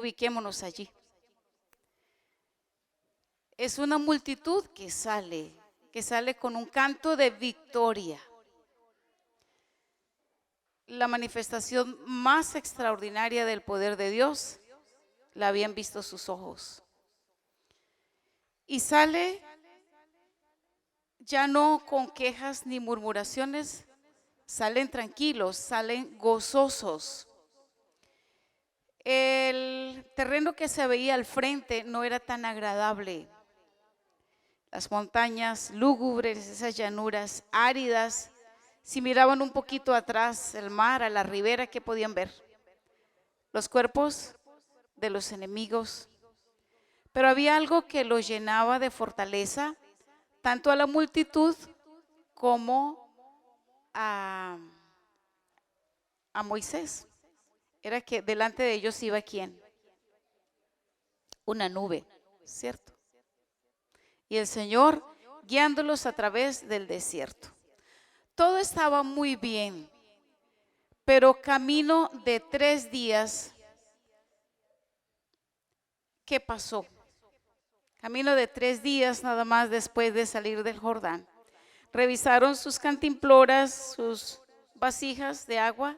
Ubiquémonos allí. Es una multitud que sale con un canto de victoria. La manifestación más extraordinaria del poder de Dios la habían visto sus ojos. Y sale ya no con quejas ni murmuraciones, salen tranquilos, salen gozosos. El terreno que se veía al frente no era tan agradable. Las montañas lúgubres, esas llanuras áridas. Si miraban un poquito atrás, el mar, a la ribera, ¿qué podían ver? Los cuerpos de los enemigos. Pero había algo que los llenaba de fortaleza, tanto a la multitud como a Moisés. Era que delante de ellos iba ¿quién? Una nube, ¿cierto? Y el Señor guiándolos a través del desierto. Todo estaba muy bien, pero camino de 3 días, ¿qué pasó? Camino de 3 días nada más después de salir del Jordán. Revisaron sus cantimploras, sus vasijas de agua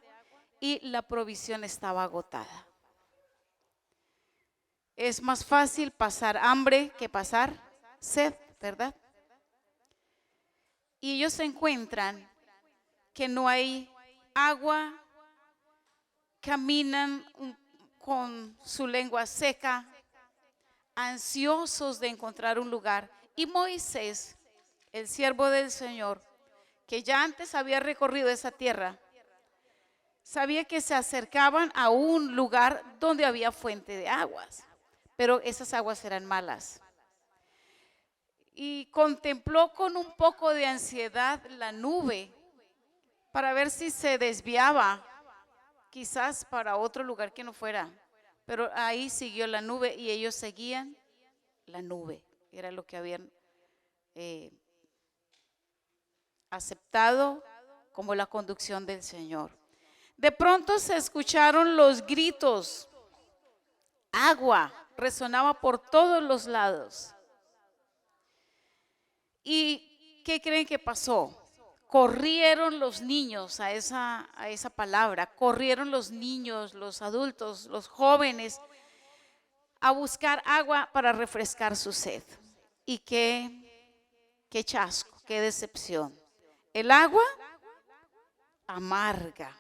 y la provisión estaba agotada. Es más fácil pasar hambre que pasar sed, ¿verdad? Y ellos se encuentran que no hay agua, caminan con su lengua seca, ansiosos de encontrar un lugar. Y Moisés, el siervo del Señor, que ya antes había recorrido esa tierra, sabía que se acercaban a un lugar donde había fuente de aguas, pero esas aguas eran malas. Y contempló con un poco de ansiedad la nube para ver si se desviaba, quizás para otro lugar que no fuera. Pero ahí siguió la nube y ellos seguían la nube. Era lo que habían aceptado como la conducción del Señor. De pronto se escucharon los gritos. Agua resonaba por todos los lados. ¿Y qué creen que pasó? Corrieron los niños a esa palabra, corrieron los niños, los adultos, los jóvenes a buscar agua para refrescar su sed. Y qué chasco, qué decepción. El agua amarga.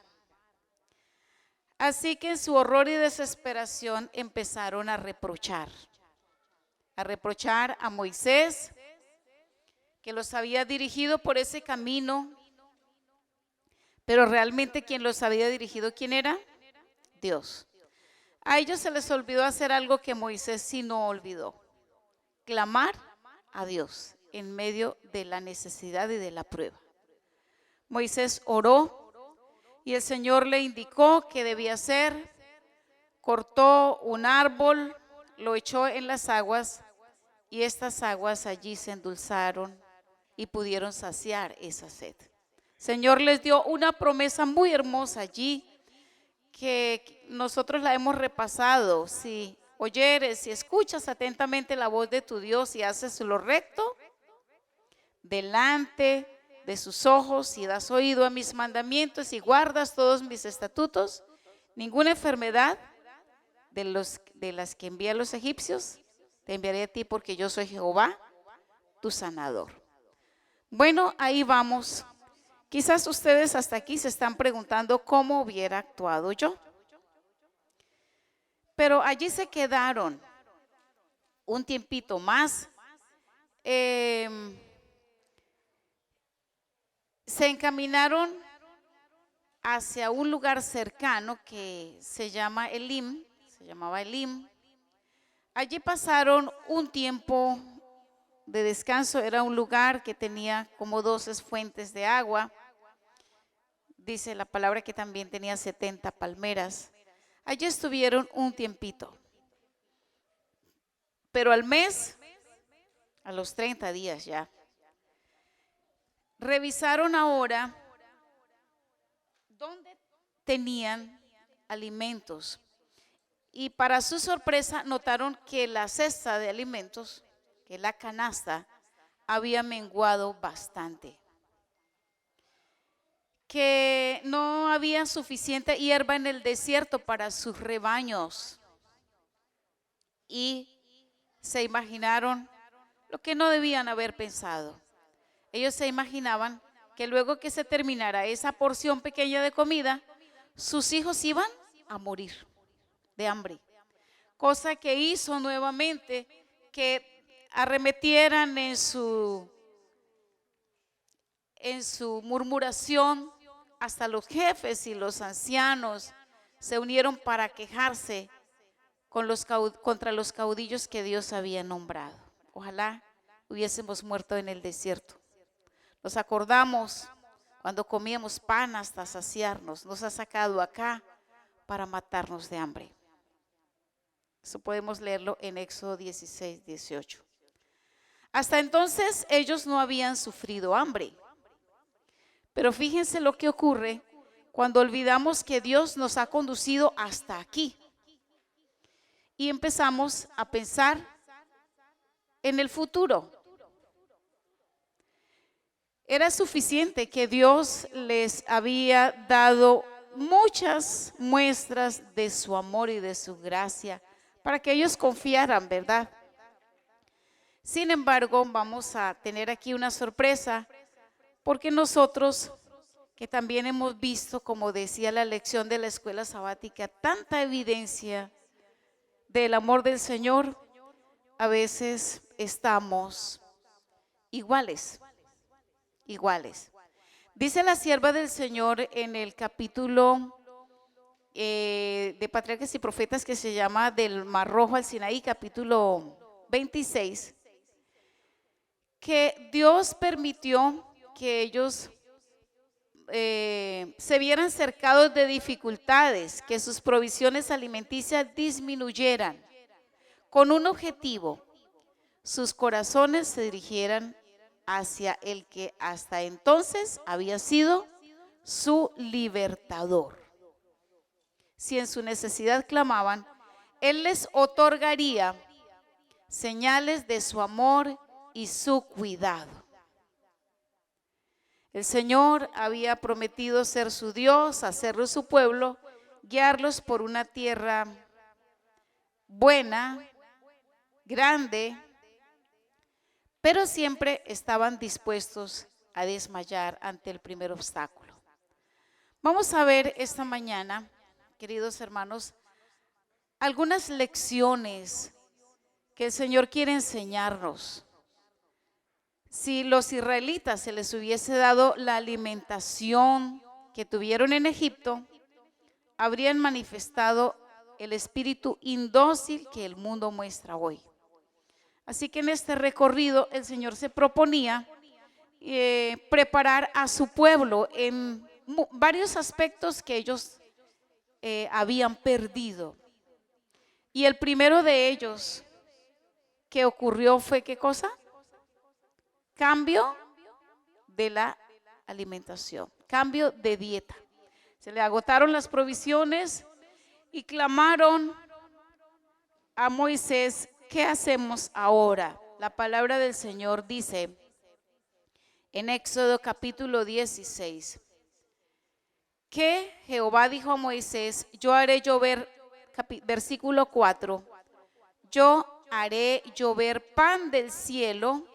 Así que en su horror y desesperación empezaron a reprochar a Moisés, que los había dirigido por ese camino, pero realmente quien los había dirigido, ¿quién era? Dios. A ellos se les olvidó hacer algo que Moisés sí no olvidó: clamar a Dios en medio de la necesidad y de la prueba. Moisés oró y el Señor le indicó qué debía hacer. Cortó un árbol, lo echó en las aguas y estas aguas allí se endulzaron y pudieron saciar esa sed. Señor les dio una promesa muy hermosa allí que nosotros la hemos repasado. Si oyeres, si escuchas atentamente la voz de tu Dios y haces lo recto delante de sus ojos y das oído a mis mandamientos y guardas todos mis estatutos, ninguna enfermedad de las que envía a los egipcios te enviaré a ti, porque yo soy Jehová, tu sanador. Bueno, ahí vamos. Quizás ustedes hasta aquí se están preguntando cómo hubiera actuado yo. Pero allí se quedaron un tiempito más. Se encaminaron hacia un lugar cercano que se llamaba Elim. Allí pasaron un tiempo de descanso. Era un lugar que tenía como 12 fuentes de agua. Dice la palabra que también tenía 70 palmeras. Allí estuvieron un tiempito. Pero al mes, a los 30 días ya, revisaron ahora dónde tenían alimentos. y para su sorpresa notaron que la cesta de alimentos, que la canasta, había menguado bastante, que no había suficiente hierba en el desierto para sus rebaños, y se imaginaron lo que no debían haber pensado. Ellos se imaginaban que luego que se terminara esa porción pequeña de comida, sus hijos iban a morir de hambre, cosa que hizo nuevamente que arremetieran en su murmuración. Hasta los jefes y los ancianos se unieron para quejarse contra los caudillos que Dios había nombrado. Ojalá hubiésemos muerto en el desierto. Nos acordamos cuando comíamos pan hasta saciarnos. Nos ha sacado acá para matarnos de hambre. Eso podemos leerlo en Éxodo 16, 18. Hasta entonces ellos no habían sufrido hambre. Pero fíjense lo que ocurre cuando olvidamos que Dios nos ha conducido hasta aquí y empezamos a pensar en el futuro. Era suficiente que Dios les había dado muchas muestras de su amor y de su gracia para que ellos confiaran, ¿verdad? Sin embargo, vamos a tener aquí una sorpresa, porque nosotros, que también hemos visto, como decía la lección de la escuela sabática, tanta evidencia del amor del Señor, a veces estamos iguales. Dice la sierva del Señor en el capítulo de Patriarcas y Profetas, que se llama Del Mar Rojo al Sinaí, capítulo 26, que Dios permitió que ellos se vieran cercados de dificultades, que sus provisiones alimenticias disminuyeran, con un objetivo: sus corazones se dirigieran hacia el que hasta entonces había sido su libertador. Si en su necesidad clamaban, Él les otorgaría señales de su amor y su cuidado. El Señor había prometido ser su Dios, hacerlos su pueblo, guiarlos por una tierra buena, grande, pero siempre estaban dispuestos a desmayar ante el primer obstáculo. Vamos a ver esta mañana, queridos hermanos, algunas lecciones que el Señor quiere enseñarnos. Si los israelitas se les hubiese dado la alimentación que tuvieron en Egipto, habrían manifestado el espíritu indócil que el mundo muestra hoy. Así que en este recorrido el Señor se proponía preparar a su pueblo en varios aspectos que ellos habían perdido. Y el primero de ellos que ocurrió fue, ¿qué cosa? Cambio de la alimentación, cambio de dieta. Se le agotaron las provisiones y clamaron a Moisés: ¿qué hacemos ahora? La palabra del Señor dice en Éxodo capítulo 16 que Jehová dijo a Moisés: yo haré llover, versículo 4, yo haré llover pan del cielo,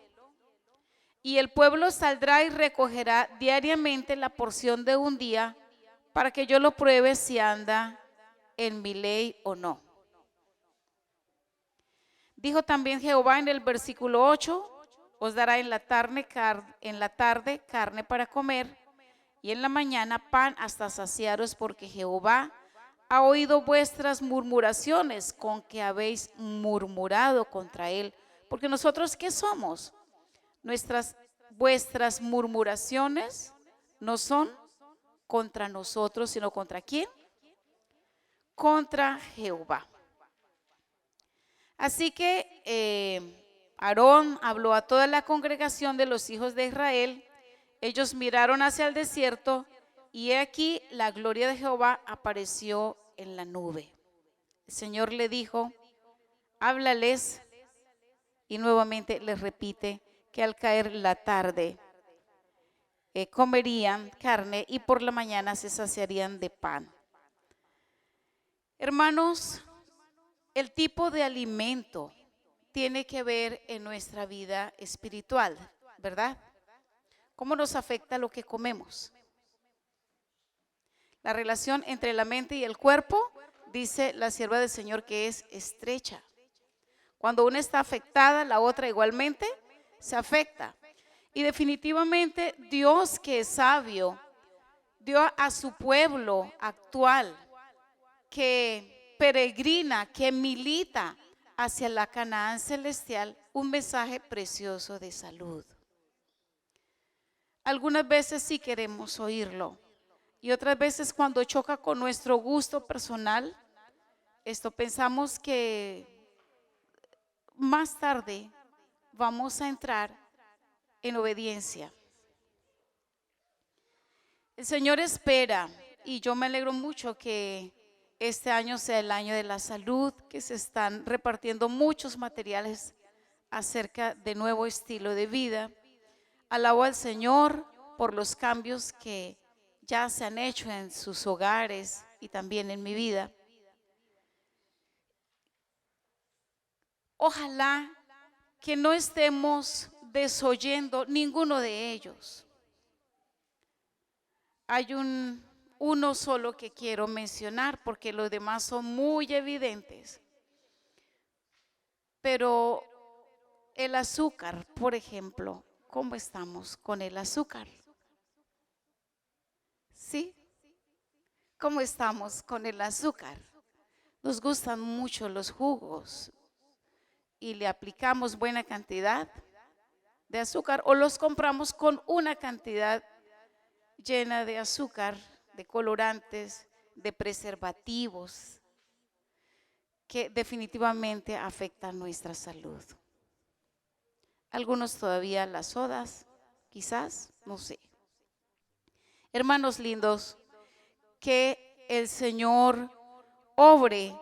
y el pueblo saldrá y recogerá diariamente la porción de un día, para que yo lo pruebe si anda en mi ley o no. Dijo también Jehová en el versículo 8: os dará en la tarde carne para comer, y en la mañana pan hasta saciaros, porque Jehová ha oído vuestras murmuraciones con que habéis murmurado contra él. Porque nosotros, ¿qué somos? Vuestras murmuraciones no son contra nosotros, sino ¿contra quién? Contra Jehová. Así que Aarón habló a toda la congregación de los hijos de Israel. Ellos miraron hacia el desierto, y he aquí la gloria de Jehová apareció en la nube. El Señor le dijo, háblales, y nuevamente les repite que al caer la tarde comerían carne y por la mañana se saciarían de pan. Hermanos, el tipo de alimento tiene que ver en nuestra vida espiritual, ¿verdad? ¿Cómo nos afecta lo que comemos? La relación entre la mente y el cuerpo, dice la sierva del Señor, que es estrecha. Cuando una está afectada, la otra igualmente se afecta. Y definitivamente Dios, que es sabio, dio a su pueblo actual, que peregrina, que milita hacia la Canaán celestial, un mensaje precioso de salud. Algunas veces sí queremos oírlo y otras veces cuando choca con nuestro gusto personal, pensamos que más tarde vamos a entrar en obediencia. El Señor espera, y yo me alegro mucho que este año sea el año de la salud, que se están repartiendo muchos materiales acerca de nuevo estilo de vida. Alabo al Señor por los cambios que ya se han hecho en sus hogares y también en mi vida. Ojalá que no estemos desoyendo ninguno de ellos. Hay uno solo que quiero mencionar porque los demás son muy evidentes. Pero el azúcar, por ejemplo, ¿cómo estamos con el azúcar? ¿Sí? ¿Cómo estamos con el azúcar? Nos gustan mucho los jugos y le aplicamos buena cantidad de azúcar o los compramos con una cantidad llena de azúcar, de colorantes, de preservativos, que definitivamente afectan nuestra salud. Algunos todavía las sodas, quizás, no sé. Hermanos lindos, que el Señor obre,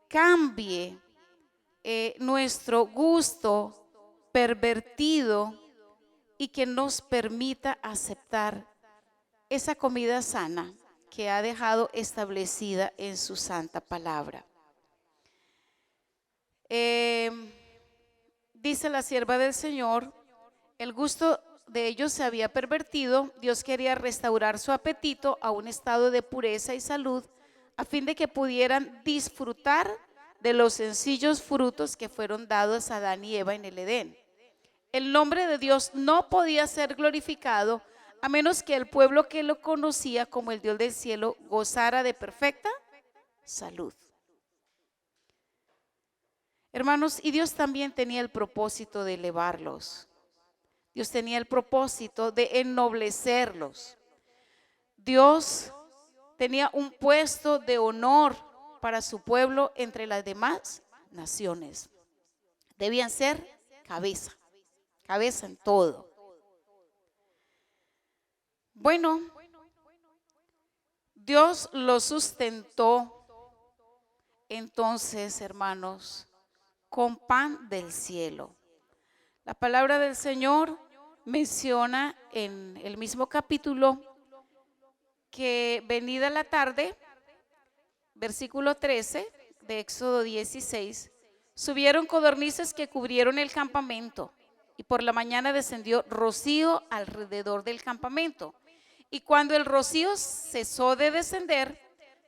cambie nuestro gusto pervertido y que nos permita aceptar esa comida sana que ha dejado establecida en su santa palabra. Dice la sierva del Señor, el gusto de ellos se había pervertido. Dios quería restaurar su apetito a un estado de pureza y salud a fin de que pudieran disfrutar de los sencillos frutos que fueron dados a Adán y Eva en el Edén. El nombre de Dios no podía ser glorificado a menos que el pueblo que lo conocía como el Dios del cielo gozara de perfecta salud. Hermanos, y Dios también tenía el propósito de elevarlos. Dios tenía el propósito de ennoblecerlos. Dios tenía un puesto de honor para su pueblo entre las demás naciones. Debían ser cabeza en todo. Bueno, Dios los sustentó entonces, hermanos, con pan del cielo. La palabra del Señor menciona en el mismo capítulo que venida la tarde, versículo 13 de Éxodo 16, subieron codornices que cubrieron el campamento y por la mañana descendió rocío alrededor del campamento. Y cuando el rocío cesó de descender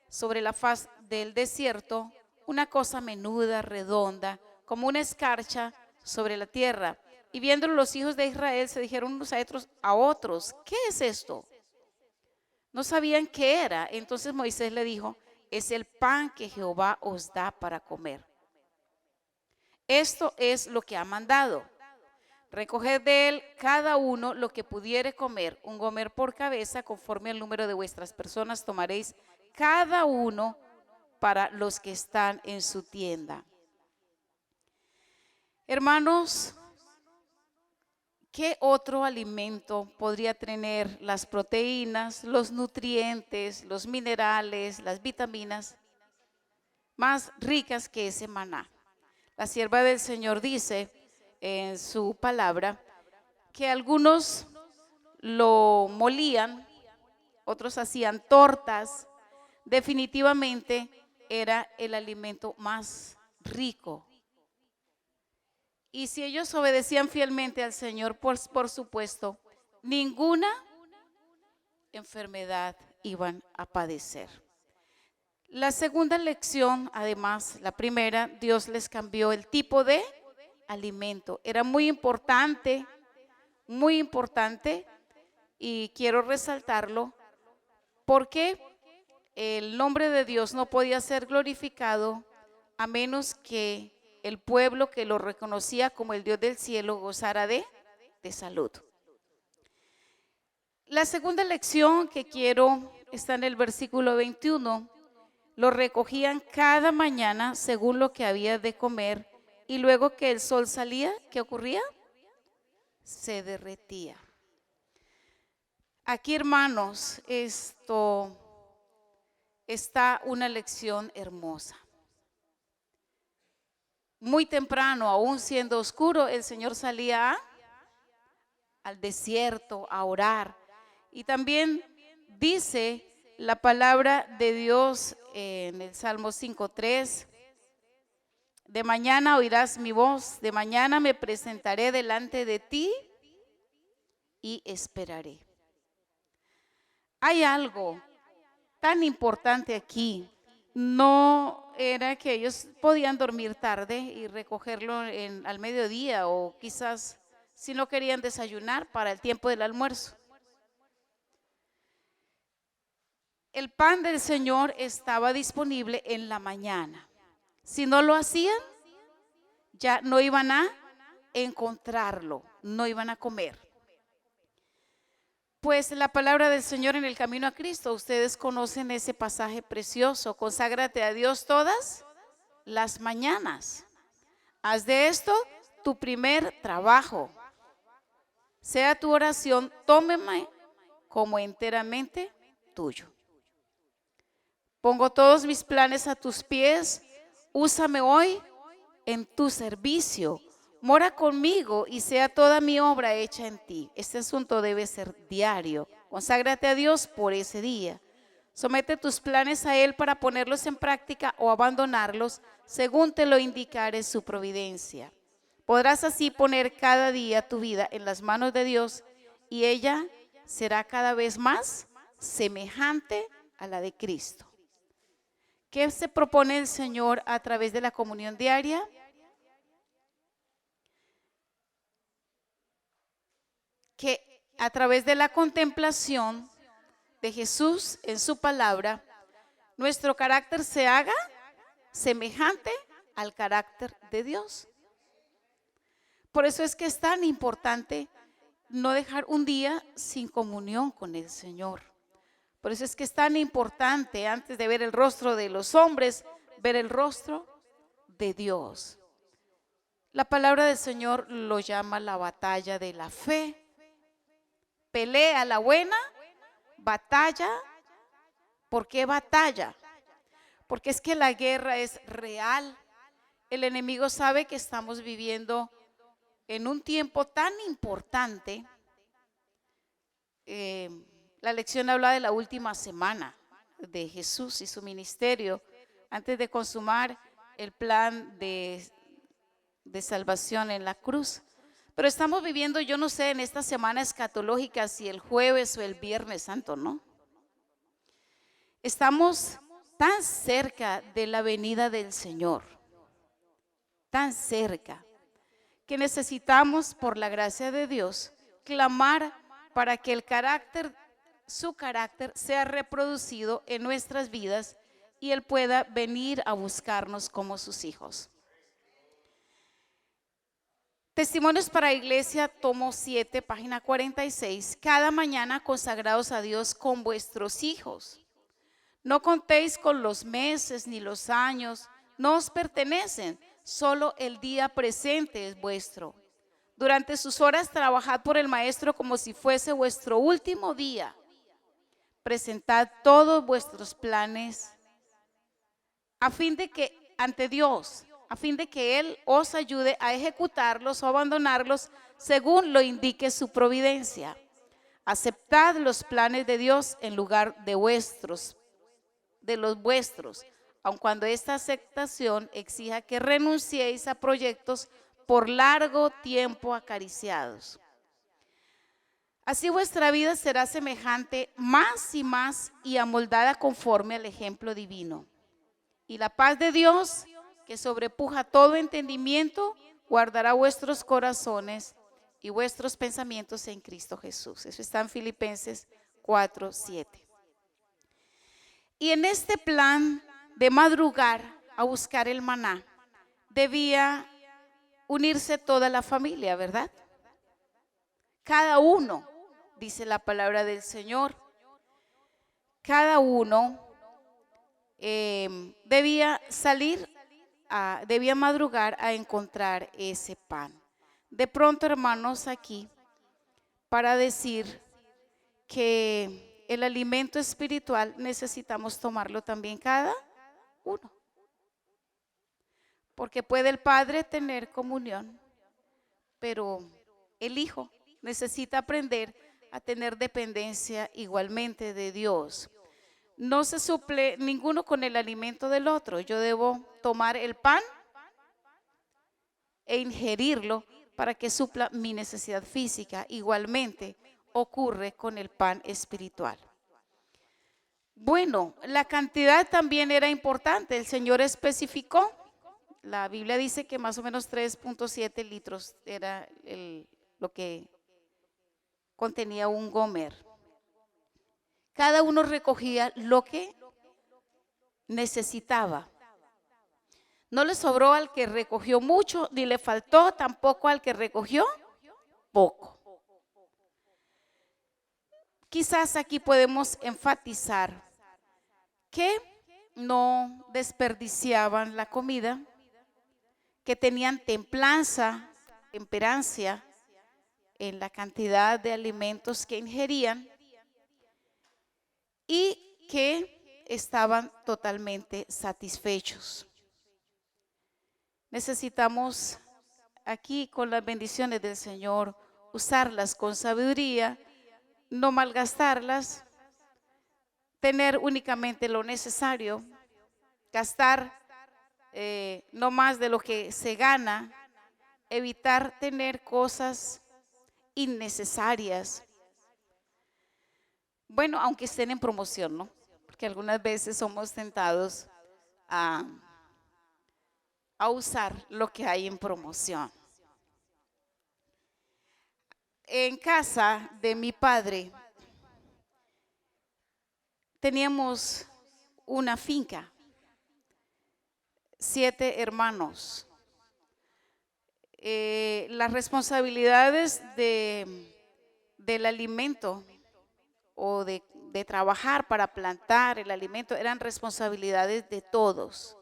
sobre la faz del desierto, una cosa menuda, redonda, como una escarcha sobre la tierra. Y viéndolo los hijos de Israel se dijeron unos a otros, ¿qué es esto? No sabían qué era. Entonces Moisés le dijo, es el pan que Jehová os da para comer. Esto es lo que ha mandado. Recoged de él cada uno lo que pudiere comer, un gomer por cabeza, conforme al número de vuestras personas tomaréis cada uno para los que están en su tienda. Hermanos, ¿qué otro alimento podría tener las proteínas, los nutrientes, los minerales, las vitaminas más ricas que ese maná. La sierva del Señor dice en su palabra que algunos lo molían, otros hacían tortas. Definitivamente era el alimento más rico. Y si ellos obedecían fielmente al Señor, por supuesto, ninguna enfermedad iban a padecer. La segunda lección, además, la primera, Dios les cambió el tipo de alimento. Era muy importante, y quiero resaltarlo porque el nombre de Dios no podía ser glorificado a menos que el pueblo que lo reconocía como el Dios del cielo gozara de salud. La segunda lección que quiero está en el versículo 21. Lo recogían cada mañana según lo que había de comer, y luego que el sol salía, ¿qué ocurría? Se derretía. Aquí, hermanos, esto está una lección hermosa. Muy temprano, aún siendo oscuro, el Señor salía al desierto a orar. Y también dice la palabra de Dios en el Salmo 5:3: de mañana oirás mi voz, de mañana me presentaré delante de ti y esperaré. Hay algo tan importante aquí. No era que ellos podían dormir tarde y recogerlo al mediodía, o quizás si no querían desayunar para el tiempo del almuerzo. El pan del Señor estaba disponible en la mañana. Si no lo hacían, ya no iban a encontrarlo, no iban a comer. Pues la palabra del Señor en el camino a Cristo, ustedes conocen ese pasaje precioso: conságrate a Dios todas las mañanas. Haz de esto tu primer trabajo. Sea tu oración, tómeme como enteramente tuyo. Pongo todos mis planes a tus pies, úsame hoy en tu servicio. Mora conmigo y sea toda mi obra hecha en ti. Este asunto debe ser diario. Conságrate a Dios por ese día. Somete tus planes a Él para ponerlos en práctica o abandonarlos según te lo indicare su providencia. Podrás así poner cada día tu vida en las manos de Dios y ella será cada vez más semejante a la de Cristo. ¿Qué se propone el Señor a través de la comunión diaria? Que a través de la contemplación de Jesús en su palabra, nuestro carácter se haga semejante al carácter de Dios. Por eso es que es tan importante no dejar un día sin comunión con el Señor. Por eso es que es tan importante, antes de ver el rostro de los hombres, ver el rostro de Dios. La palabra del Señor lo llama la batalla de la fe. Pelea la buena batalla. ¿Por qué batalla? Porque es que la guerra es real. El enemigo sabe que estamos viviendo en un tiempo tan importante. La lección habla de la última semana de Jesús y su ministerio antes de consumar el plan de salvación en la cruz. Pero estamos viviendo, yo no sé, en esta semana escatológica, si el jueves o el viernes santo, ¿no? Estamos tan cerca de la venida del Señor, tan cerca, que necesitamos, por la gracia de Dios, clamar para que su carácter sea reproducido en nuestras vidas y Él pueda venir a buscarnos como sus hijos. Testimonios para Iglesia, tomo 7, página 46. Cada mañana consagrados a Dios con vuestros hijos. No contéis con los meses ni los años, no os pertenecen, solo el día presente es vuestro. Durante sus horas trabajad por el Maestro como si fuese vuestro último día. Presentad todos vuestros planes a fin de que, ante Dios, a fin de que Él os ayude a ejecutarlos o abandonarlos según lo indique su providencia. Aceptad los planes de Dios en lugar de los vuestros, aun cuando esta aceptación exija que renunciéis a proyectos por largo tiempo acariciados. Así vuestra vida será semejante más y amoldada conforme al ejemplo divino. Y la paz de Dios, que sobrepuja todo entendimiento, guardará vuestros corazones y vuestros pensamientos en Cristo Jesús. Eso está en Filipenses 4:7. Y en este plan de madrugar a buscar el maná, debía unirse toda la familia, ¿verdad? Cada uno, dice la palabra del Señor, cada uno debía debía madrugar a encontrar ese pan. De pronto, hermanos, aquí, para decir que el alimento espiritual necesitamos tomarlo también cada uno. Porque puede el Padre tener comunión, pero el Hijo necesita aprender a tener dependencia igualmente de Dios. No se suple ninguno con el alimento del otro. Yo debo tomar el pan e ingerirlo para que supla mi necesidad física. Igualmente ocurre con el pan espiritual. Bueno, la cantidad también era importante. El Señor especificó. La Biblia dice que más o menos 3.7 litros era lo que contenía un gomer. Cada uno recogía lo que necesitaba. No le sobró al que recogió mucho, ni le faltó tampoco al que recogió poco. Quizás aquí podemos enfatizar que no desperdiciaban la comida, que tenían templanza, temperancia en la cantidad de alimentos que ingerían y que estaban totalmente satisfechos. Necesitamos aquí, con las bendiciones del Señor, usarlas con sabiduría, no malgastarlas, tener únicamente lo necesario, gastar no más de lo que se gana, evitar tener cosas innecesarias. Bueno, aunque estén en promoción, ¿no? Porque algunas veces somos tentados a usar lo que hay en promoción. En casa de mi padre teníamos una finca, 7 hermanos. Las responsabilidades del alimento o de trabajar para plantar el alimento eran responsabilidades de todos.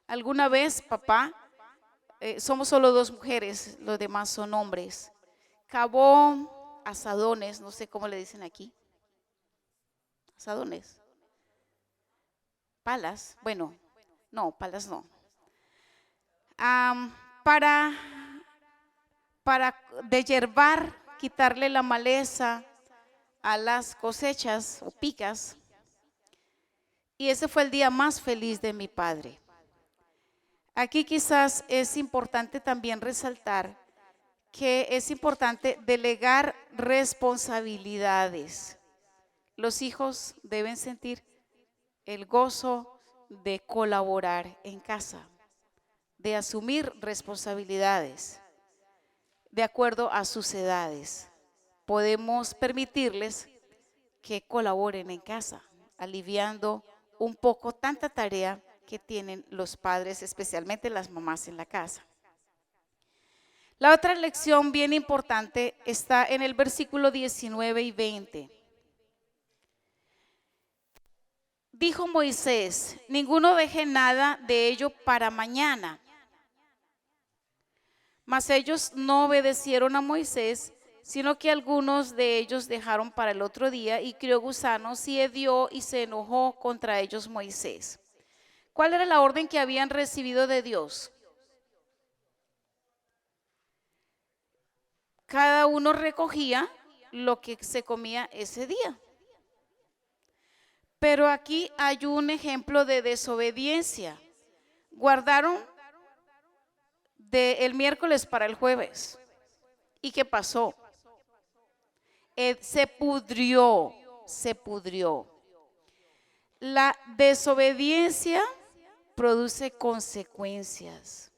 Alguna vez, papá, somos solo 2 mujeres, los demás son hombres, cavó asadones, no sé cómo le dicen aquí, asadones, palas, bueno, no, palas no, para deshiervar, quitarle la maleza a las cosechas o picas. Y ese fue el día más feliz de mi padre. Aquí quizás es importante también resaltar que es importante delegar responsabilidades. Los hijos deben sentir el gozo de colaborar en casa, de asumir responsabilidades de acuerdo a sus edades. Podemos permitirles que colaboren en casa, aliviando un poco tanta tarea que tienen los padres, especialmente las mamás en la casa. La otra lección bien importante está en el versículo 19 y 20. Dijo Moisés: ninguno deje nada de ello para mañana. Mas ellos no obedecieron a Moisés, sino que algunos de ellos dejaron para el otro día, y crió gusanos y hedió, y se enojó contra ellos Moisés. ¿Cuál era la orden que habían recibido de Dios? Cada uno recogía lo que se comía ese día. Pero aquí hay un ejemplo de desobediencia. Guardaron del miércoles para el jueves. ¿Y qué pasó? Se pudrió, se pudrió. La desobediencia produce consecuencias.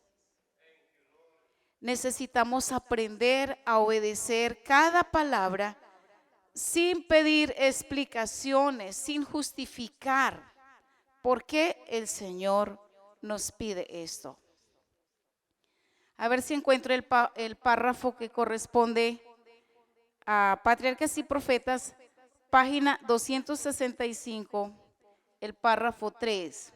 Necesitamos aprender a obedecer cada palabra sin pedir explicaciones, sin justificar por qué el Señor nos pide esto. A ver si encuentro el párrafo que corresponde a Patriarcas y Profetas, página 265, el párrafo 3.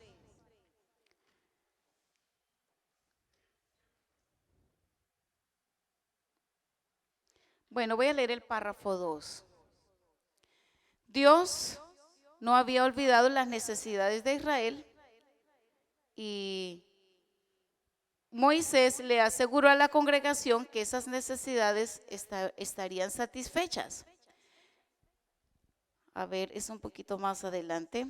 Bueno, voy a leer el párrafo 2. Dios no había olvidado las necesidades de Israel y Moisés le aseguró a la congregación que esas necesidades estarían satisfechas. A ver, es un poquito más adelante.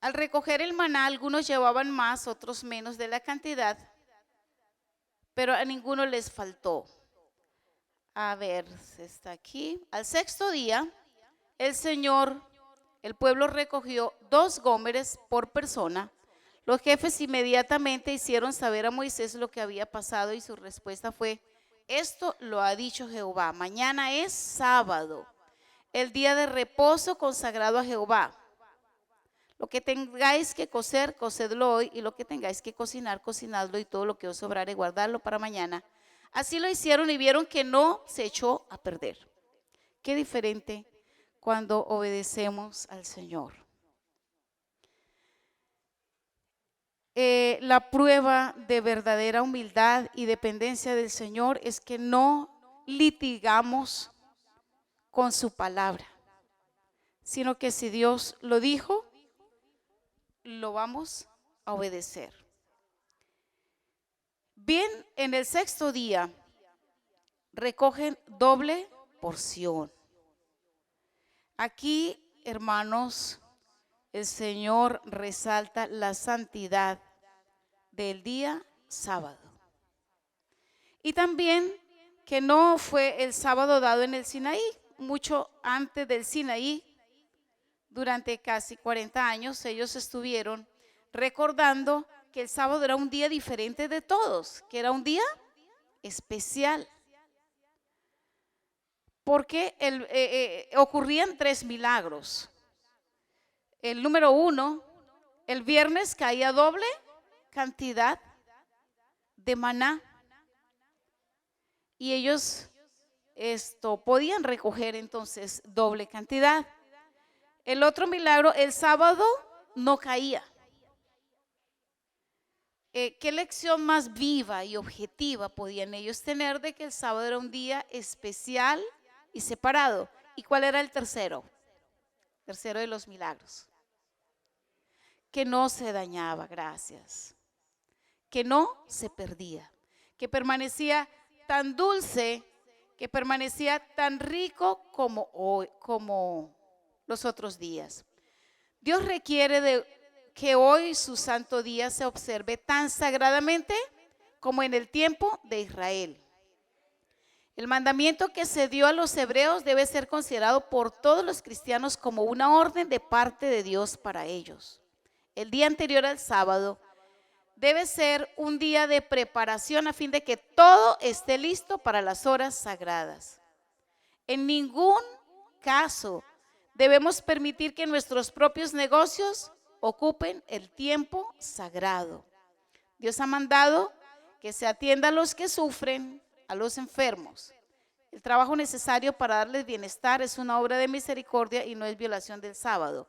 Al recoger el maná, algunos llevaban más, otros menos de la cantidad, pero a ninguno les faltó. A ver, está aquí. Al sexto día, el pueblo recogió 2 gómeres por persona. Los jefes inmediatamente hicieron saber a Moisés lo que había pasado y su respuesta fue: esto lo ha dicho Jehová, mañana es sábado, el día de reposo consagrado a Jehová. Lo que tengáis que cocer, cocedlo hoy, y lo que tengáis que cocinar, cocinadlo, y todo lo que os sobrare, guardadlo para mañana. Así lo hicieron y vieron que no se echó a perder. Qué diferente cuando obedecemos al Señor. La prueba de verdadera humildad y dependencia del Señor es que no litigamos con su palabra, sino que si Dios lo dijo, lo vamos a obedecer. Bien, en el sexto día recogen doble porción. Aquí, hermanos, el Señor resalta la santidad del día sábado. Y también que no fue el sábado dado en el Sinaí, mucho antes del Sinaí. Durante casi 40 años ellos estuvieron recordando que el sábado era un día diferente de todos, que era un día especial. Porque ocurrían 3 milagros. El número 1, el viernes caía doble cantidad de maná. Y ellos podían recoger entonces doble cantidad. El otro milagro, el sábado no caía. ¿Qué lección más viva y objetiva podían ellos tener de que el sábado era un día especial y separado? ¿Y cuál era el tercero? Tercero de los milagros. Que no se dañaba, gracias. Que no se perdía. Que permanecía tan dulce, que permanecía tan rico como los otros días. Dios requiere de que hoy su santo día se observe tan sagradamente como en el tiempo de Israel. El mandamiento que se dio a los hebreos debe ser considerado por todos los cristianos como una orden de parte de Dios para ellos. El día anterior al sábado debe ser un día de preparación a fin de que todo esté listo para las horas sagradas. En ningún caso debemos permitir que nuestros propios negocios ocupen el tiempo sagrado. Dios ha mandado que se atienda a los que sufren, a los enfermos. El trabajo necesario para darles bienestar es una obra de misericordia y no es violación del sábado.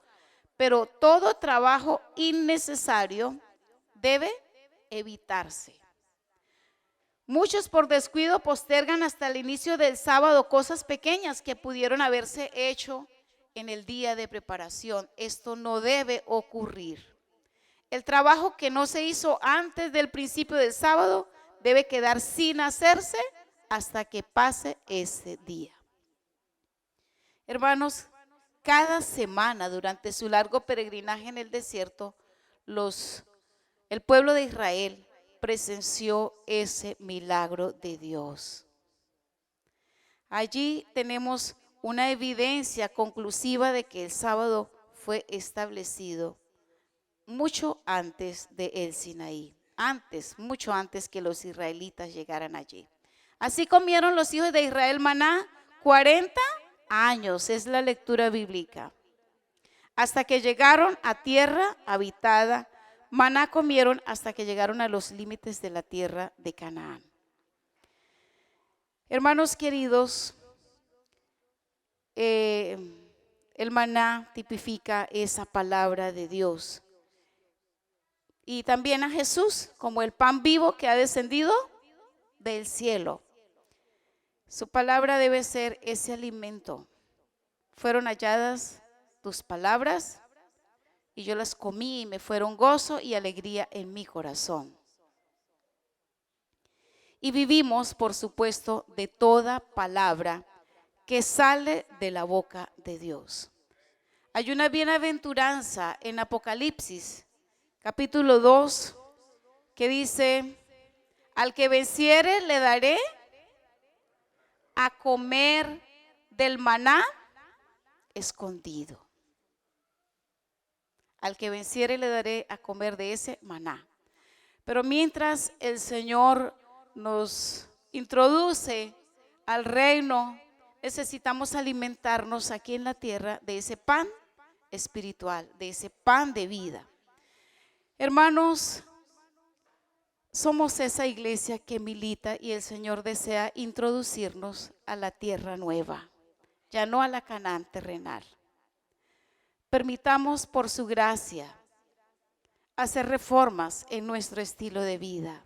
Pero todo trabajo innecesario debe evitarse. Muchos por descuido postergan hasta el inicio del sábado cosas pequeñas que pudieron haberse hecho en el día de preparación. Esto no debe ocurrir. El trabajo que no se hizo antes del principio del sábado debe quedar sin hacerse hasta que pase ese día. Hermanos, cada semana durante su largo peregrinaje en el desierto, el pueblo de Israel presenció ese milagro de Dios. Allí tenemos una evidencia conclusiva de que el sábado fue establecido mucho antes de el Sinaí, mucho antes que los israelitas llegaran allí. Así comieron los hijos de Israel maná 40 años, es la lectura bíblica. Hasta que llegaron a tierra habitada, maná comieron hasta que llegaron a los límites de la tierra de Canaán. Hermanos queridos, el maná tipifica esa palabra de Dios. Y también a Jesús como el pan vivo que ha descendido del cielo. Su palabra debe ser ese alimento. Fueron halladas tus palabras y yo las comí y me fueron gozo y alegría en mi corazón. Y vivimos, por supuesto, de toda palabra que sale de la boca de Dios. Hay una bienaventuranza en Apocalipsis, capítulo 2, que dice: al que venciere le daré a comer del maná escondido. Al que venciere le daré a comer de ese maná. Pero mientras el Señor nos introduce al reino, necesitamos alimentarnos aquí en la tierra de ese pan espiritual, de ese pan de vida. Hermanos, somos esa iglesia que milita y el Señor desea introducirnos a la tierra nueva, ya no a la Canaán terrenal. Permitamos por su gracia hacer reformas en nuestro estilo de vida,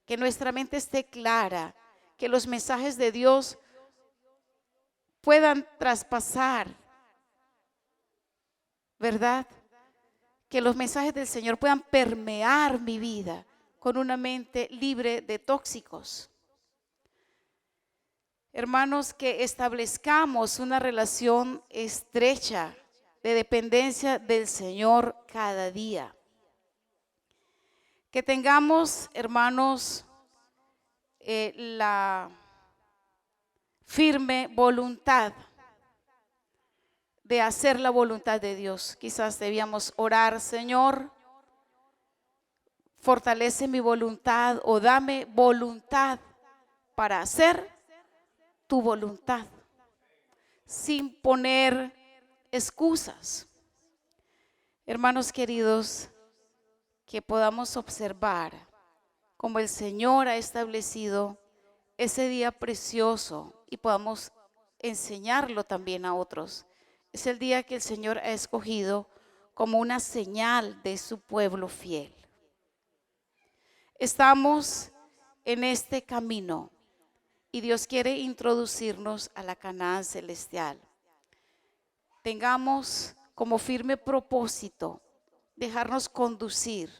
que nuestra mente esté clara, que los mensajes de Dios puedan traspasar, ¿verdad? Que los mensajes del Señor puedan permear mi vida con una mente libre de tóxicos. Hermanos, que establezcamos una relación estrecha de dependencia del Señor cada día. Que tengamos, hermanos, la firme voluntad de hacer la voluntad de Dios. Quizás debíamos orar: Señor, fortalece mi voluntad o dame voluntad para hacer tu voluntad, sin poner excusas. Hermanos queridos, que podamos observar cómo el Señor ha establecido ese día precioso y podamos enseñarlo también a otros. Es el día que el Señor ha escogido como una señal de su pueblo fiel. Estamos en este camino y Dios quiere introducirnos a la Canaán celestial. Tengamos como firme propósito dejarnos conducir.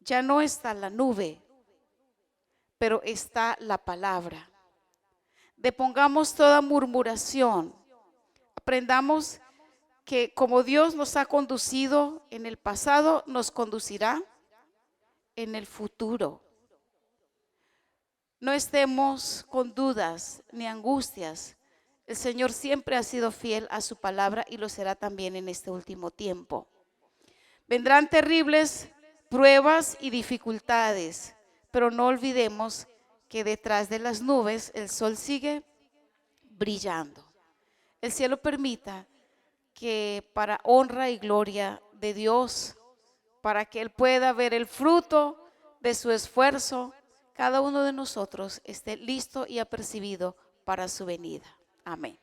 Ya no está la nube, pero está la palabra. Depongamos toda murmuración. Aprendamos que como Dios nos ha conducido en el pasado, nos conducirá en el futuro. No estemos con dudas ni angustias. El Señor siempre ha sido fiel a su palabra y lo será también en este último tiempo. Vendrán terribles pruebas y dificultades, pero no olvidemos que detrás de las nubes el sol sigue brillando. El cielo permita que para honra y gloria de Dios, para que Él pueda ver el fruto de su esfuerzo, cada uno de nosotros esté listo y apercibido para su venida. Amén.